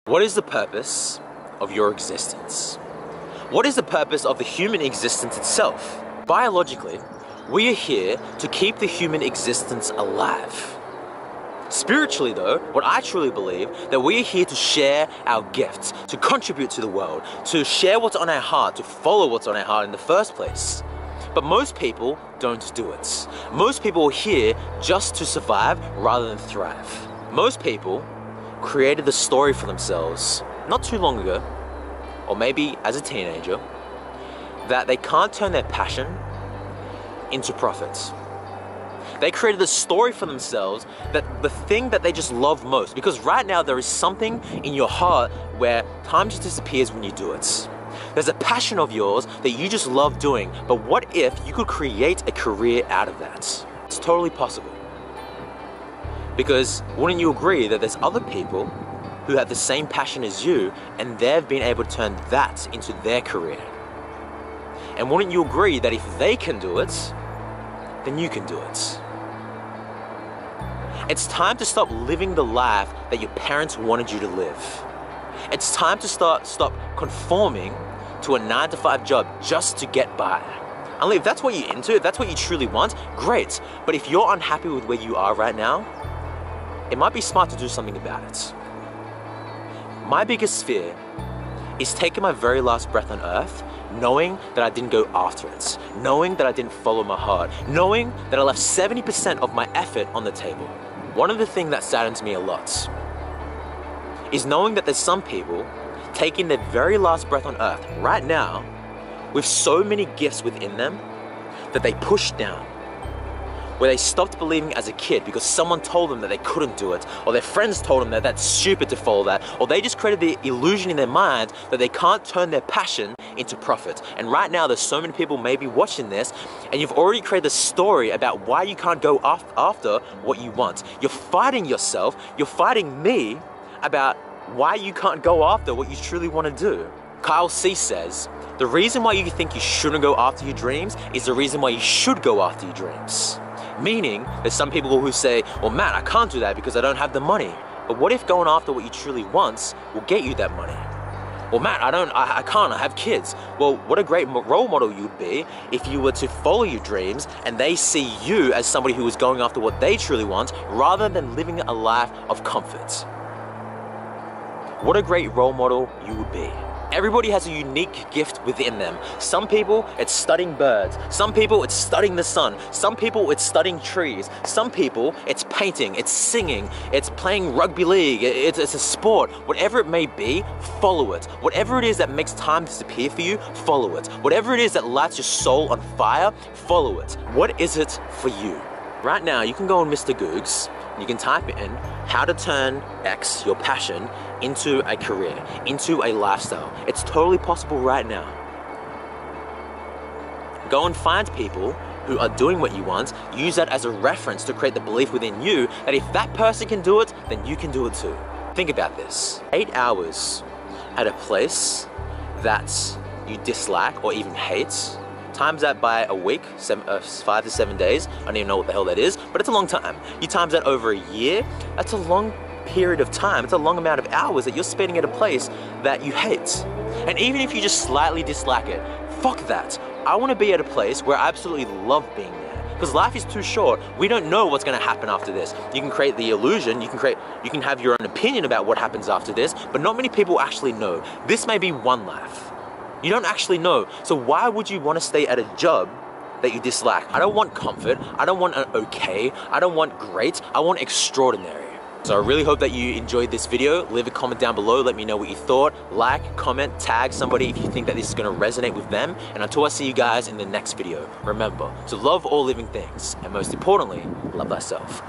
What is the purpose of your existence? What is the purpose of the human existence itself? Biologically, we are here to keep the human existence alive. Spiritually though, what I truly believe, that we are here to share our gifts, to contribute to the world, to share what's on our heart, to follow what's on our heart in the first place. But most people don't do it. Most people are here just to survive rather than thrive. Most people created the story for themselves not too long ago, or maybe as a teenager, that they can't turn their passion into profit. They created a story for themselves that the thing that they just love most, because right now there is something in your heart where time just disappears when you do it. There's a passion of yours that you just love doing, but what if you could create a career out of that? It's totally possible. Because wouldn't you agree that there's other people who have the same passion as you and they've been able to turn that into their career? And wouldn't you agree that if they can do it, then you can do it? It's time to stop living the life that your parents wanted you to live. It's time to stop conforming to a 9-to-5 job just to get by. And if that's what you're into, if that's what you truly want, great. But if you're unhappy with where you are right now, it might be smart to do something about it. My biggest fear is taking my very last breath on earth, knowing that I didn't go after it, knowing that I didn't follow my heart, knowing that I left 70% of my effort on the table. One of the things that saddens me a lot is knowing that there's some people taking their very last breath on earth right now with so many gifts within them that they pushed down, where they stopped believing as a kid because someone told them that they couldn't do it, or their friends told them that that's stupid to follow that, or they just created the illusion in their mind that they can't turn their passion into profit. And right now there's so many people maybe watching this and you've already created a story about why you can't go after what you want. You're fighting yourself, you're fighting me about why you can't go after what you truly want to do. Kyle C says, the reason why you think you shouldn't go after your dreams is the reason why you should go after your dreams. Meaning, there's some people who say, well Matt, I can't do that because I don't have the money. But what if going after what you truly want will get you that money? Well Matt, I can't, I have kids. Well, what a great role model you'd be if you were to follow your dreams and they see you as somebody who is going after what they truly want rather than living a life of comfort. What a great role model you would be. Everybody has a unique gift within them. Some people, it's studying birds. Some people, it's studying the sun. Some people, it's studying trees. Some people, it's painting, it's singing, it's playing rugby league, it's a sport. Whatever it may be, follow it. Whatever it is that makes time disappear for you, follow it. Whatever it is that lights your soul on fire, follow it. What is it for you? Right now, you can go on Mr. Googs, you can type in how to turn X, your passion, into a career, into a lifestyle. It's totally possible right now. Go and find people who are doing what you want, use that as a reference to create the belief within you that if that person can do it, then you can do it too. Think about this. 8 hours at a place that you dislike or even hate, times that by a week, 5 to 7 days, I don't even know what the hell that is, but it's a long time. You times that over a year, that's a long period of time. It's a long amount of hours that you're spending at a place that you hate. And even if you just slightly dislike it, fuck that. I want to be at a place where I absolutely love being there. Because life is too short. We don't know what's going to happen after this. You can create the illusion, you can have your own opinion about what happens after this, but not many people actually know. This may be one life. You don't actually know. So why would you want to stay at a job that you dislike? I don't want comfort. I don't want an okay. I don't want great. I want extraordinary. So I really hope that you enjoyed this video. Leave a comment down below. Let me know what you thought. Like, comment, tag somebody if you think that this is going to resonate with them. And until I see you guys in the next video, remember to love all living things. And most importantly, love thyself.